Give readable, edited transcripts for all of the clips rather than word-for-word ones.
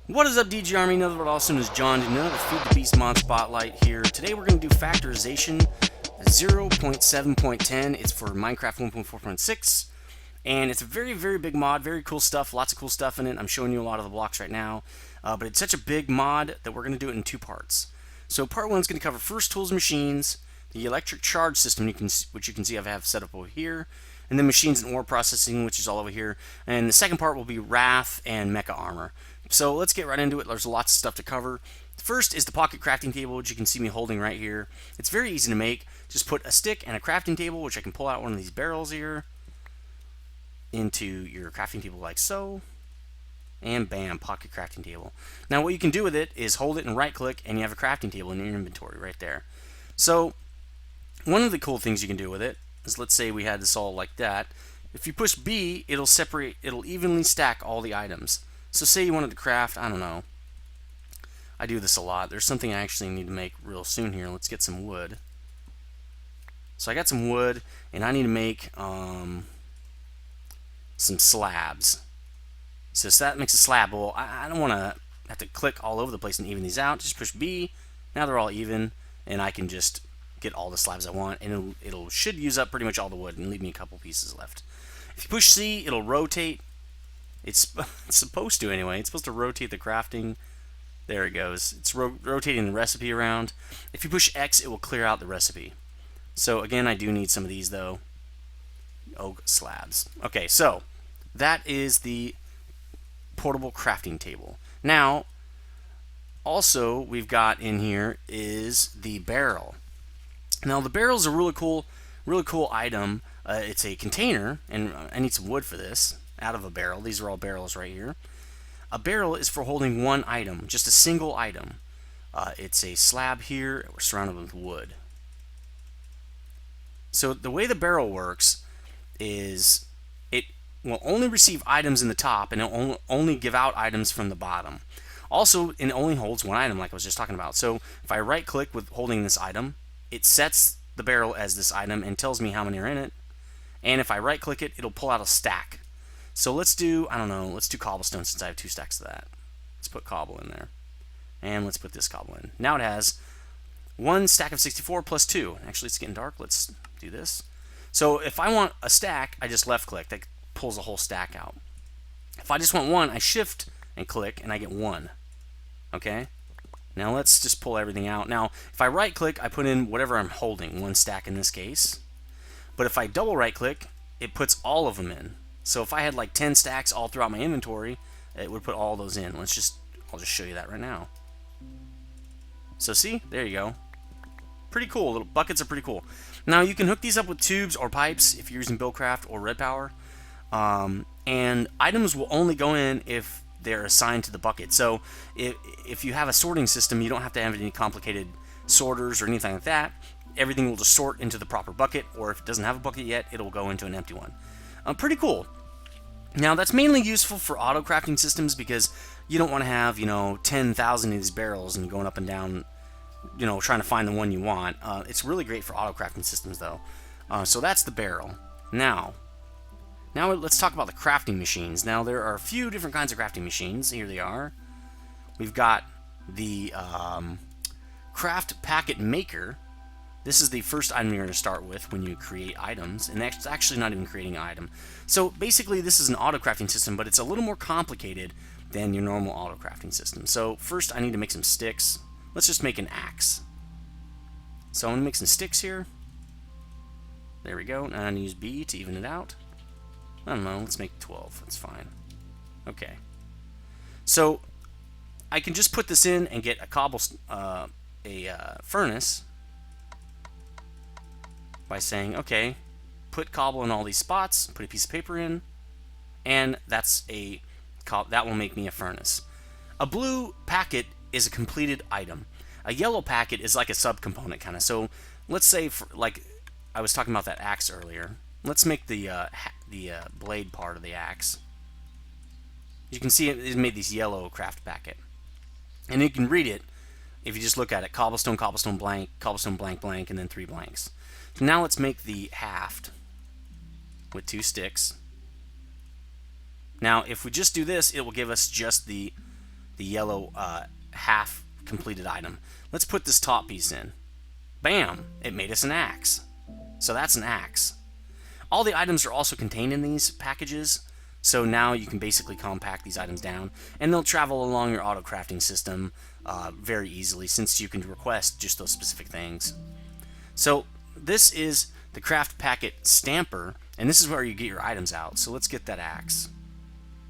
What is up, DG Army? Another also known as John, and another Feed the Beast mod spotlight here. Today we're going to do Factorization 0.7.10. It's for Minecraft 1.4.6, and it's a very big mod. Very cool stuff. Lots of cool stuff in it. I'm showing you a lot of the blocks right now, but it's such a big mod that we're going to do it in two parts. So part one is going to cover first tools and machines, the electric charge system, which you can see I have set up over here, and then machines and ore processing, which is all over here. And the second part will be Wrath and Mecha Armor. So let's get right into it. There's lots of stuff to cover. First is the pocket crafting table, which you can see me holding right here. It's very easy to make. Just put a stick and a crafting table, which I can pull out one of these barrels here into your crafting table like so. And bam, pocket crafting table. Now what you can do with it is hold it and right click and you have a crafting table in your inventory right there. So one of the cool things you can do with it is, let's say we had this all like that. If you push B, it'll evenly stack all the items. So say you wanted to craft, I don't know, I do this a lot. There's something I actually need to make real soon here. Let's get some wood. So I got some wood, and I need to make some slabs. So that makes a slab. Well, I don't want to have to click all over the place and even these out. Just push B. Now they're all even, and I can just get all the slabs I want, and it'll should use up pretty much all the wood and leave me a couple pieces left. If you push C, it'll rotate. It's supposed to anyway. It's supposed to rotate the crafting. There it goes. It's rotating the recipe around. If you push X, it will clear out the recipe. So again, I do need some of these though. Oak slabs. Okay, so that is the portable crafting table. Now, also we've got in here is the barrel. Now the barrel is a really cool item. It's a container, and I need some wood for this. Out of a barrel. These are all barrels right here. A barrel is for holding one item, just a single item. It's a slab here. We're surrounded with wood. So the way the barrel works is it will only receive items in the top, and it will only give out items from the bottom. Also, it only holds one item, like I was just talking about. So if I right click with holding this item, it sets the barrel as this item and tells me how many are in it. And if I right click it, it'll pull out a stack. So let's do, I don't know, let's do cobblestone since I have 2 stacks of that. Let's put cobble in there. And let's put this cobble in. Now it has 1 stack of 64 plus 2. Actually, it's getting dark. Let's do this. So if I want a stack, I just left click. That pulls the whole stack out. If I just want 1, I shift and click and I get 1. Okay? Now let's just pull everything out. Now, if I right click, I put in whatever I'm holding, 1 stack in this case. But if I double right click, it puts all of them in. So if I had like 10 stacks all throughout my inventory, it would put all those in. I'll just show you that right now. So see, there you go. Pretty cool. Little buckets are pretty cool. Now you can hook these up with tubes or pipes if you're using Buildcraft or Red Power. And items will only go in if they're assigned to the bucket. So if you have a sorting system, you don't have to have any complicated sorters or anything like that. Everything will just sort into the proper bucket, or if it doesn't have a bucket yet, it'll go into an empty one. Pretty cool. Now that's mainly useful for auto crafting systems because you don't want to have 10,000 of these barrels and going up and down, trying to find the one you want. It's really great for auto crafting systems though. So that's the barrel. Now let's talk about the crafting machines. Now there are a few different kinds of crafting machines. Here they are. We've got the craft packet maker. This is the first item you're going to start with when you create items, and it's actually not even creating an item. So basically this is an auto crafting system, but it's a little more complicated than your normal auto crafting system. So first I need to make some sticks. Let's just make an axe. So I'm going to make some sticks here. There we go. Now I'm going to use B to even it out. I don't know, let's make 12. That's fine. Okay. So I can just put this in and get a furnace by saying, okay, put cobble in all these spots, put a piece of paper in, and that will make me a furnace. A blue packet is a completed item. A yellow packet is like a subcomponent kind of. So let's say, like I was talking about that axe earlier, let's make the blade part of the axe. You can see it made this yellow craft packet, and you can read it if you just look at it: cobblestone, cobblestone blank, cobblestone blank blank, and then 3 blanks. So now let's make the haft with 2 sticks. Now if we just do this, it will give us just the the yellow half completed item. Let's put this top piece in. Bam! It made us an axe. So that's an axe. All the items are also contained in these packages, so now you can basically compact these items down, and they'll travel along your auto crafting system very easily, since you can request just those specific things. So this is the craft packet stamper, and this is where you get your items out. So let's get that axe.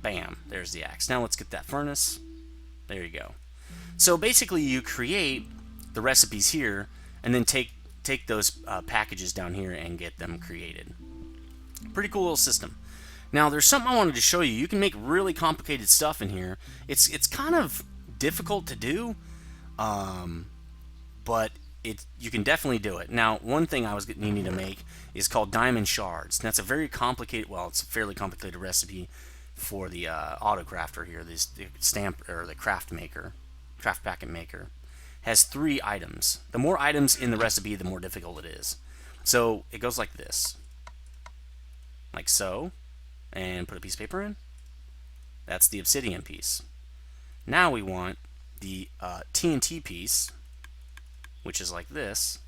Bam, there's the axe. Now let's get that furnace. There you go. So basically you create the recipes here, and then take those packages down here and get them created. Pretty cool little system. Now there's something I wanted to show you. You can make really complicated stuff in here. It's kind of difficult to do, but you can definitely do it. Now, one thing I was needing to make is called diamond shards. That's a very complicated, well, it's a fairly complicated recipe for the auto crafter here. The stamp or the craft packet maker has 3 items. The more items in the recipe, the more difficult it is. So it goes like this, like so, and put a piece of paper in. That's the obsidian piece. Now we want the TNT piece, which is like this,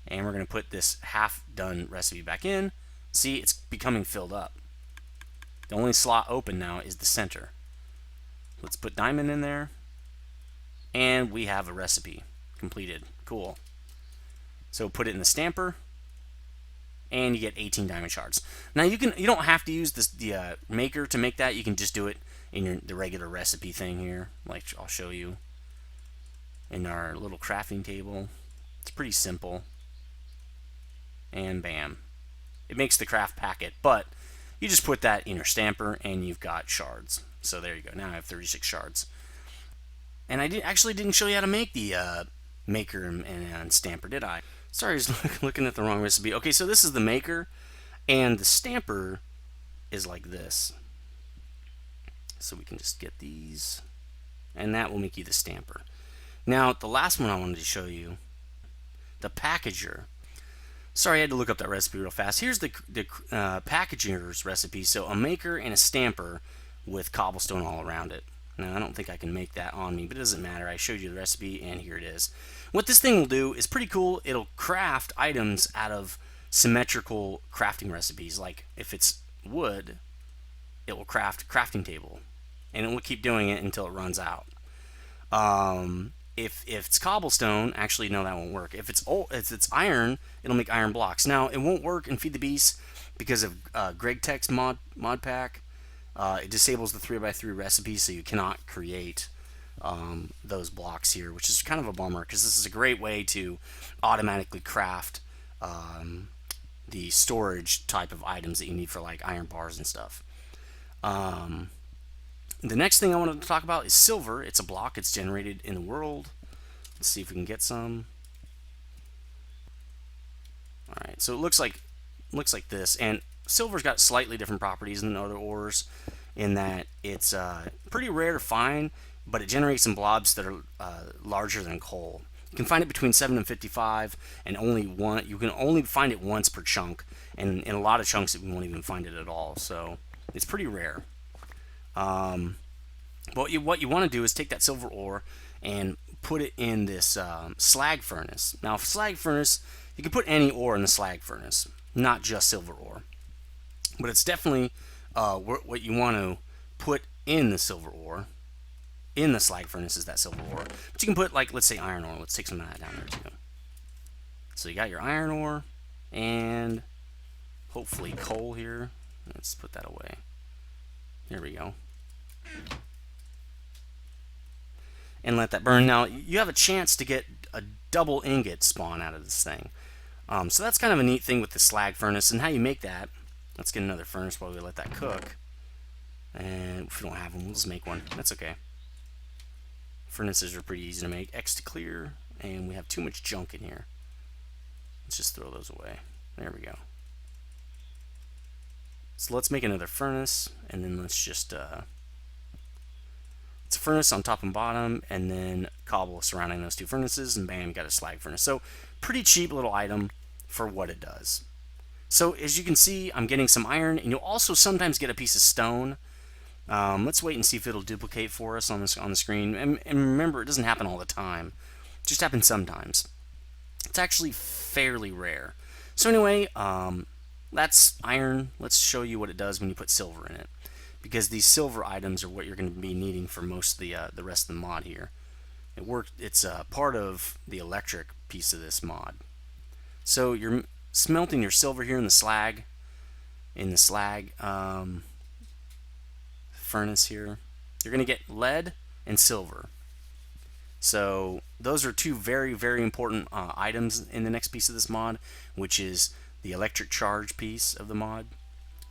and we're going to put this half done recipe back in. See, it's becoming filled up. The only slot open now is the center. Let's put diamond in there, and we have a recipe completed. Cool. So put it in the stamper, and you get 18 diamond shards. Now you don't have to use the maker to make that. You can just do it in the regular recipe thing here, like I'll show you in our little crafting table. It's pretty simple, and bam, it makes the craft packet. But you just put that in your stamper, and you've got shards. So there you go. Now I have 36 shards. And I actually didn't show you how to make the maker and stamper, did I? Sorry, I was looking at the wrong recipe. Okay, so this is the maker, and the stamper is like this. So we can just get these, and that will make you the stamper. Now, the last one I wanted to show you, the packager. Sorry, I had to look up that recipe real fast. Here's the packager's recipe. So a maker and a stamper with cobblestone all around it. Now, I don't think I can make that on me, but it doesn't matter. I showed you the recipe, and here it is. What this thing will do is pretty cool. It'll craft items out of symmetrical crafting recipes. Like if it's wood, it will craft a crafting table, and it will keep doing it until it runs out. If it's cobblestone, actually no, that won't work. If it's iron, it'll make iron blocks. Now it won't work in Feed the Beast because of Greg Tech's modpack. It disables the 3x3 recipe, so you cannot create those blocks here, which is kind of a bummer because this is a great way to automatically craft the storage type of items that you need for like iron bars and stuff. The next thing I wanted to talk about is silver. It's a block. It's generated in the world. Let's see if we can get some. All right, so it looks like this, and silver's got slightly different properties than other ores in that it's pretty rare to find, but it generates some blobs that are larger than coal. You can find it between 7 and 55, and you can only find it once per chunk, and in a lot of chunks we won't even find it at all. So it's pretty rare. But what you want to do is take that silver ore and put it in this slag furnace. Now, slag furnace, you can put any ore in the slag furnace, not just silver ore. But it's definitely what you want to put in the silver ore. In the slag furnace is that silver ore. But you can put, like, let's say iron ore. Let's take some of that down there too. So you got your iron ore and hopefully coal here. Let's put that away. There we go. And let that burn. Now, you have a chance to get a double ingot spawn out of this thing. So that's kind of a neat thing with the slag furnace. And how you make that, let's get another furnace while we let that cook. And if we don't have one, we'll just make one. That's okay. Furnaces are pretty easy to make. X to clear. And we have too much junk in here. Let's just throw those away. There we go. So let's make another furnace. And then let's just... it's a furnace on top and bottom, and then cobble surrounding those two furnaces, and bam, you got a slag furnace. So pretty cheap little item for what it does. So as you can see, I'm getting some iron, and you'll also sometimes get a piece of stone. Let's wait and see if it'll duplicate for us on the screen. And remember, it doesn't happen all the time. It just happens sometimes. It's actually fairly rare. So anyway, that's iron. Let's show you what it does when you put silver in it, because these silver items are what you're going to be needing for most of the rest of the mod here. It's part of the electric piece of this mod. So you're smelting your silver here in the slag, furnace here. You're going to get lead and silver. So those are two very, very important items in the next piece of this mod, which is the electric charge piece of the mod.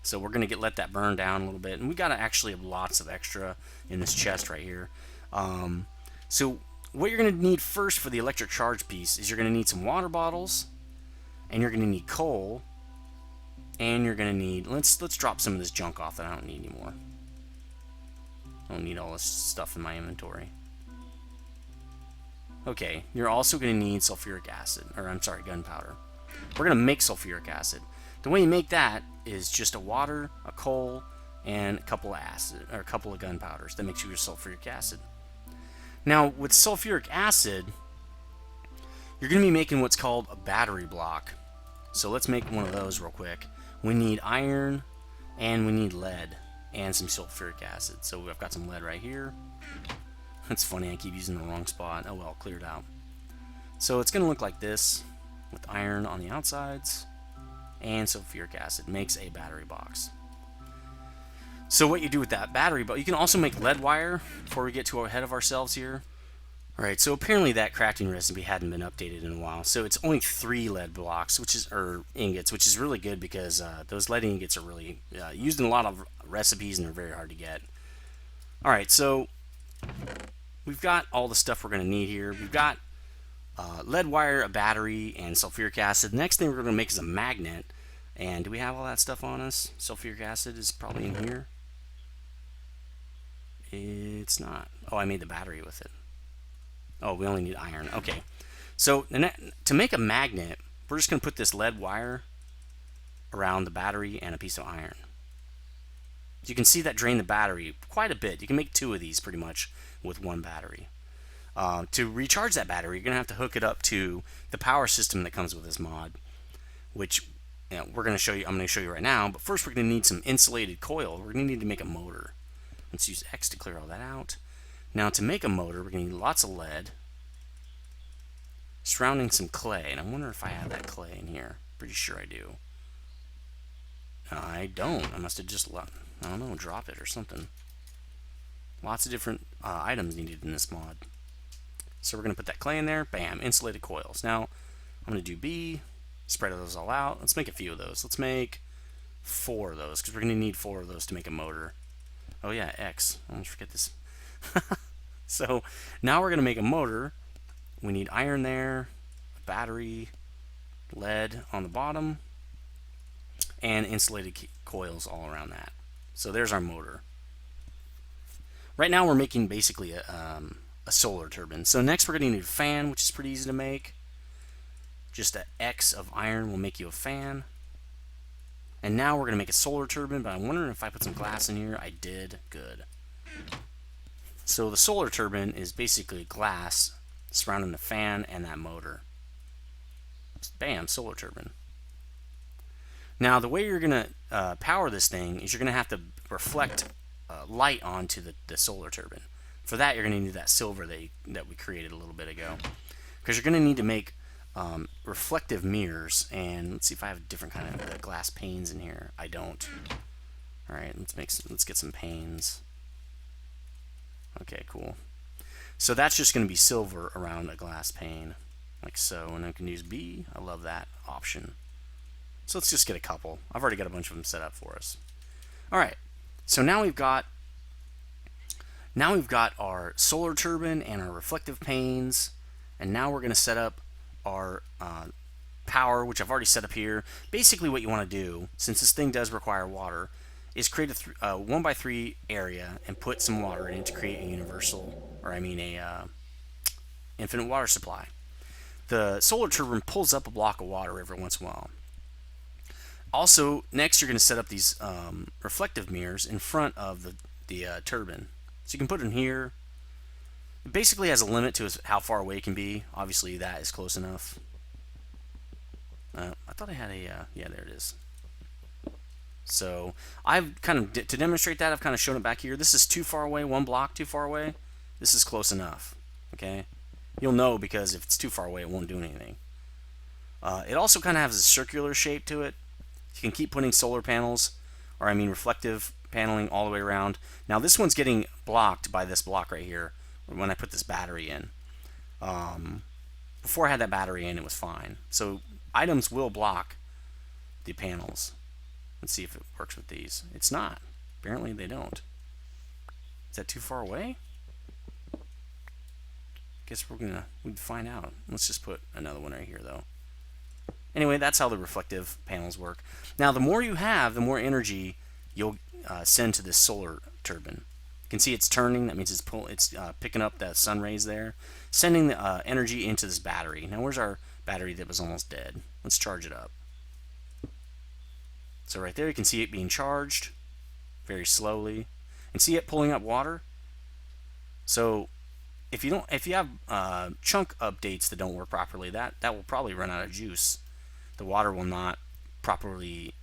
So we're going to let that burn down a little bit, and we got to actually have lots of extra in this chest right here. So what you're going to need first for the electric charge piece is you're going to need some water bottles, and you're going to need coal, and you're going to need, let's drop some of this junk off that I don't need anymore. I don't need all this stuff in my inventory. Okay, you're also going to need sulfuric acid, or I'm sorry, gunpowder. We're going to make sulfuric acid. The way you make that is just a water, a coal, and a couple of gunpowders. That makes you your sulfuric acid. Now, with sulfuric acid, you're going to be making what's called a battery block. So let's make one of those real quick. We need iron, and we need lead, and some sulfuric acid. So I've got some lead right here. It's funny, I keep using the wrong spot. Oh well, cleared out. So it's going to look like this, with iron on the outsides, and sulfuric acid makes a battery box. So what you do with that battery box, you can also make lead wire before we get too ahead of ourselves here. Alright, so apparently that crafting recipe hadn't been updated in a while. So it's only 3 lead blocks, or ingots, which is really good because those lead ingots are really used in a lot of recipes and they're very hard to get. Alright, so we've got all the stuff we're going to need here. We've got lead wire, a battery, and sulfuric acid. The next thing we're going to make is a magnet. And do we have all that stuff on us? Sulfuric acid is probably in here. It's not. Oh, I made the battery with it. Oh, we only need iron. Okay. So to make a magnet, we're just going to put this lead wire around the battery and a piece of iron. You can see that drain the battery quite a bit. You can make 2 of these pretty much with 1 battery. To recharge that battery, you're going to have to hook it up to the power system that comes with this mod, which we're going to show you. I'm going to show you right now. But first, we're going to need some insulated coil. We're going to need to make a motor. Let's use X to clear all that out. Now, to make a motor, we're going to need lots of lead, surrounding some clay. And I wonder if I have that clay in here. Pretty sure I do. I don't. I must have just, I don't know, drop it or something. Lots of different items needed in this mod. So we're going to put that clay in there. Bam, insulated coils. Now, I'm going to do B, spread those all out. Let's make a few of those. Let's make 4 of those, because we're going to need 4 of those to make a motor. Oh yeah, X. I almost forget this. So now we're going to make a motor. We need iron there, a battery, lead on the bottom, and insulated coils all around that. So there's our motor. Right now we're making basically a solar turbine. So next we're going to need a fan, which is pretty easy to make. Just an X of iron will make you a fan. And now we're going to make a solar turbine, but I'm wondering if I put some glass in here. I did. Good. So the solar turbine is basically glass surrounding the fan and that motor. Bam, solar turbine. Now the way you're going to power this thing is you're going to have to reflect light onto the solar turbine. For that, you're going to need that silver that we created a little bit ago. Because you're going to need to make reflective mirrors, and let's see if I have a different kind of glass panes in here. I don't. All right, let's get some panes. Okay, cool. So that's just going to be silver around a glass pane, like so. And I can use B. I love that option. So let's just get a couple. I've already got a bunch of them set up for us. All right. So now we've got our solar turbine and our reflective panes, and now we're going to set up our power, which I've already set up here. Basically what you want to do, since this thing does require water, is create a 1x3 area and put some water in it to create a infinite water supply. The solar turbine pulls up a block of water every once in a while. Also, next you're going to set up these reflective mirrors in front of the turbine. So you can put it in here. It basically has a limit to how far away it can be. Obviously that is close enough. I thought I had a, yeah, there it is. So I've kind of, to demonstrate that, I've kind of shown it back here. This is too far away, 1 block too far away. This is close enough, okay? You'll know because if it's too far away, it won't do anything. It also kind of has a circular shape to it. You can keep putting solar panels, or I mean reflective paneling all the way around. Now this one's getting blocked by this block right here when I put this battery in. Before I had that battery in, it was fine. So items will block the panels. Let's see if it works with these. It's not. Apparently they don't. Is that too far away? Guess we'd find out. Let's just put another one right here though. Anyway, that's how the reflective panels work. Now the more you have, the more energy you'll send to this solar turbine. You can see it's turning. That means it's picking up that sun rays there, sending the energy into this battery. Now where's our battery that was almost dead? Let's charge it up. So right there you can see it being charged very slowly, and see it pulling up water. So if you have chunk updates that don't work properly, that will probably run out of juice. The water will not properly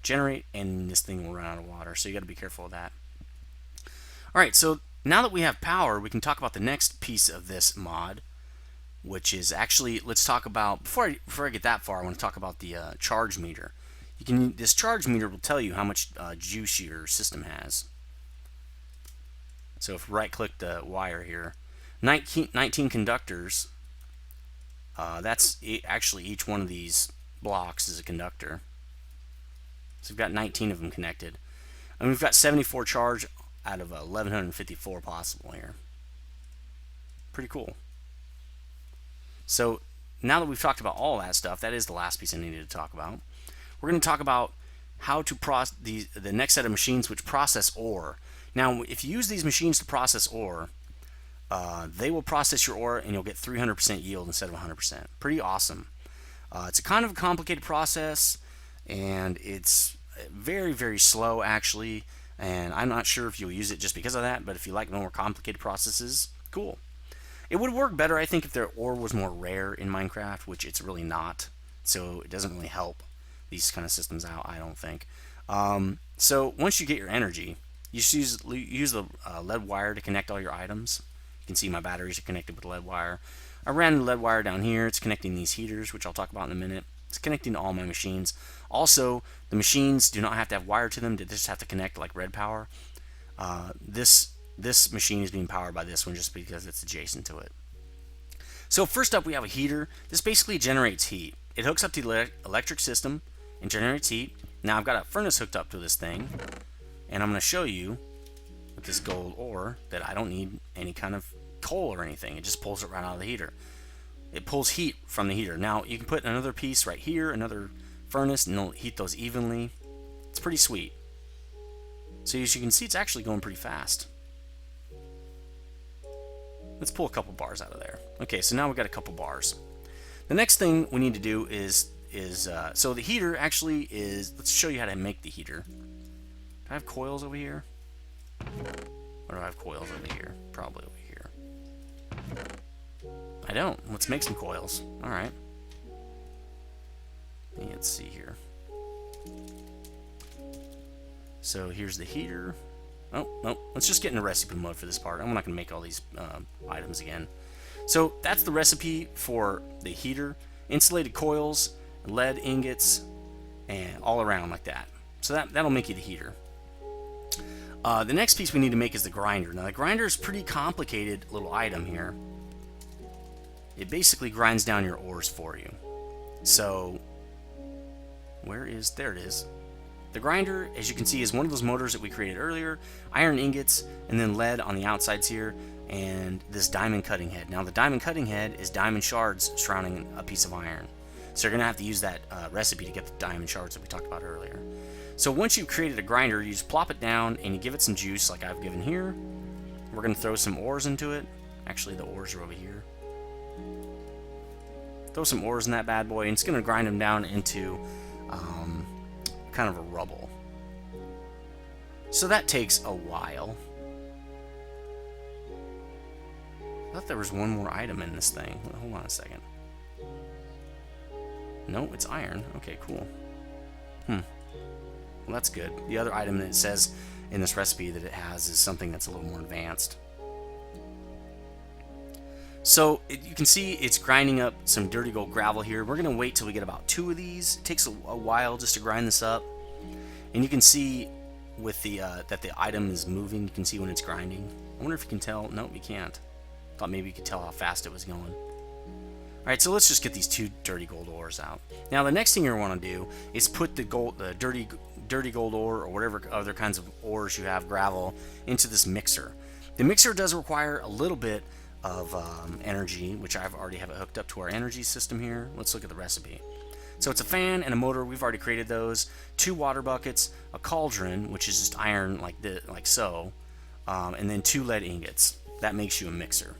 generate, and this thing will run out of water. So you got to be careful of that. All right, so now that we have power, we can talk about the next piece of this mod, which is actually, let's talk about, before I get that far, I want to talk about the charge meter. This charge meter will tell you how much juice your system has. So if you right click the wire here, 19 conductors, that's actually each one of these blocks is a conductor. So we've got 19 of them connected. And we've got 74 charge out of 1154 possible here. Pretty cool. So now that we've talked about all that stuff, that is the last piece I needed to talk about. We're going to talk about how to process the next set of machines which process ore. Now, if you use these machines to process ore, they will process your ore and you'll get 300% yield instead of 100%. Pretty awesome. It's a kind of a complicated process, and it's very, very slow actually. And I'm not sure if you'll use it just because of that, but if you like more complicated processes, cool. It would work better, I think, if their ore was more rare in Minecraft, which it's really not. So it doesn't really help these kind of systems out, I don't think. So once you get your energy, you just use the lead wire to connect all your items. You can see my batteries are connected with lead wire. I ran the lead wire down here. It's connecting these heaters, which I'll talk about in a minute. It's connecting to all my machines. Also, the machines do not have to have wire to them. They just have to connect like red power. This machine is being powered by this one just because it's adjacent to it. So first up, we have a heater. This basically generates heat. It hooks up to the electric system and generates heat. Now I've got a furnace hooked up to this thing, and I'm going to show you with this gold ore that I don't need any kind of coal or anything. It just pulls it right out of the heater. It pulls heat from the heater. Now you can put another piece right here, another furnace, and it'll heat those evenly. It's pretty sweet. So as you can see, it's actually going pretty fast. Let's pull a couple bars out of there. Okay, so now we've got a couple bars. The next thing we need to do is so the heater actually is, let's show you how to make the heater. Do I have coils over here? Or do I have coils over here? Probably over here. I don't. Let's make some coils. Alright. Let's see here. So here's the heater. Oh, no. Let's just get into recipe mode for this part. I'm not going to make all these items again. So that's the recipe for the heater. Insulated coils, lead ingots, and all around like that. So that'll make you the heater. The next piece we need to make is the grinder. Now the grinder is a pretty complicated little item here. It basically grinds down your ores for you. So there it is. The grinder, as you can see, is one of those motors that we created earlier. Iron ingots, and then lead on the outsides here, and this diamond cutting head. Now the diamond cutting head is diamond shards surrounding a piece of iron. So you're going to have to use that recipe to get the diamond shards that we talked about earlier. So once you've created a grinder, you just plop it down and you give it some juice like I've given here. We're going to throw some ores into it. Actually, the ores are over here. Throw some ores in that bad boy, and it's going to grind them down into kind of a rubble. So that takes a while. I thought there was one more item in this thing. Hold on a second. No, it's iron. Okay, cool. Well, that's good. The other item that it says in this recipe that it has is something that's a little more advanced. So you can see it's grinding up some dirty gold gravel here. We're going to wait till we get about 2 of these. It takes a while just to grind this up. And you can see with the that the item is moving. You can see when it's grinding. I wonder if you can tell. Nope, you can't. Thought maybe you could tell how fast it was going. Alright, so let's just get these 2 dirty gold ores out. Now the next thing you want to do is put the dirty gold ore or whatever other kinds of ores you have, gravel, into this mixer. The mixer does require a little bit of energy, which I've already have it hooked up to our energy system here. Let's look at the recipe. So it's a fan and a motor. We've already created those. 2 water buckets, a cauldron, which is just iron like so, and then 2 lead ingots. That makes you a mixer.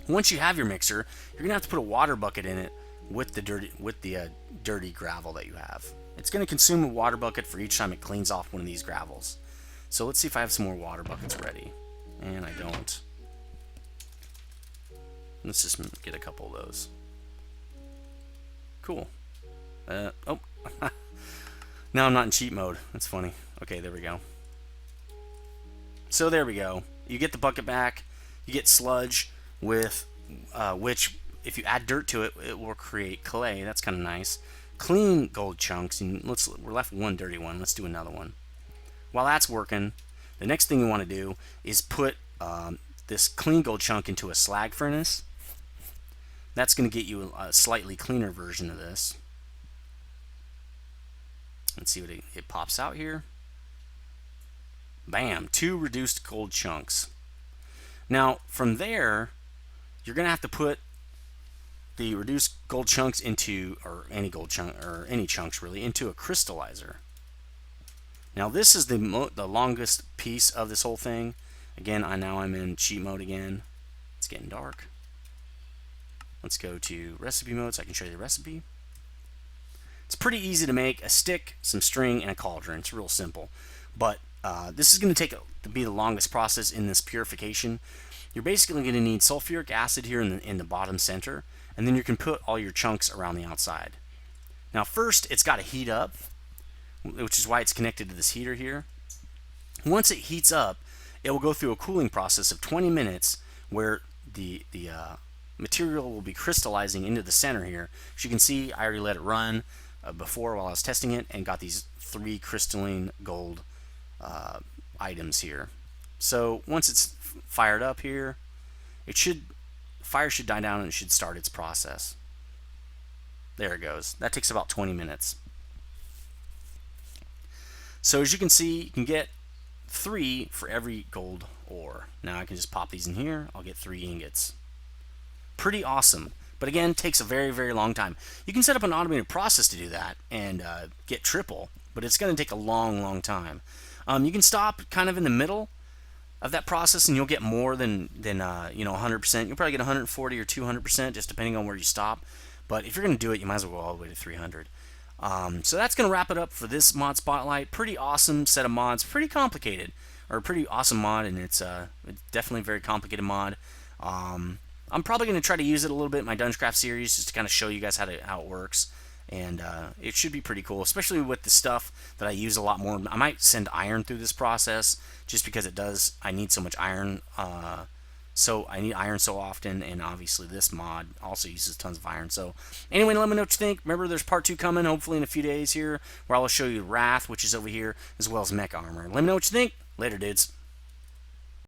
Once you have your mixer, you're gonna have to put a water bucket in it with the dirty gravel that you have. It's gonna consume a water bucket for each time it cleans off one of these gravels. So let's see if I have some more water buckets ready. And I don't. Let's just get a couple of those. Cool. Oh. Now I'm not in cheat mode. That's funny. Okay, there we go. So there we go. You get the bucket back. You get sludge with which, if you add dirt to it, it will create clay. That's kind of nice. Clean gold chunks, and we're left with 1 dirty one. Let's do another one. While that's working, the next thing you want to do is put this clean gold chunk into a slag furnace. That's going to get you a slightly cleaner version of this. Let's see what it pops out here. Bam, 2 reduced gold chunks. Now from there, you're going to have to put the reduced gold chunks into, or any gold chunk, or any chunks really, into a crystallizer. Now this is the longest piece of this whole thing. Again, now I'm in cheat mode again. It's getting dark. Let's go to recipe mode so I can show you the recipe. It's pretty easy to make: a stick, some string, and a cauldron. It's real simple. But this is going to be the longest process in this purification. You're basically going to need sulfuric acid here in the bottom center, and then you can put all your chunks around the outside. Now first, it's got to heat up, which is why it's connected to this heater here. Once it heats up, it will go through a cooling process of 20 minutes where the material will be crystallizing into the center here. As you can see, I already let it run before while I was testing it and got these 3 crystalline gold items here. So once it's fired up here, fire should die down and it should start its process. There it goes. That takes about 20 minutes. So as you can see, you can get 3 for every gold ore. Now I can just pop these in here. I'll get 3 ingots. Pretty awesome. But again, takes a very, very long time. You can set up an automated process to do that and get triple, but it's going to take a long, long time. You can stop kind of in the middle of that process and you'll get more than 100%. You'll probably get 140 or 200%, just depending on where you stop. But if you're going to do it, you might as well go all the way to 300. So that's going to wrap it up for this mod spotlight. Pretty awesome set of mods. Pretty complicated, or a pretty awesome mod, and it's definitely a very complicated mod. I'm probably going to try to use it a little bit in my Dungeoncraft series just to kind of show you guys how it works. And it should be pretty cool, especially with the stuff that I use a lot more. I might send iron through this process just because I need so much iron. So I need iron so often, and obviously this mod also uses tons of iron. So anyway, let me know what you think. Remember, there's part 2 coming, hopefully in a few days here, where I'll show you Wrath, which is over here, as well as mech armor. Let me know what you think. Later, dudes.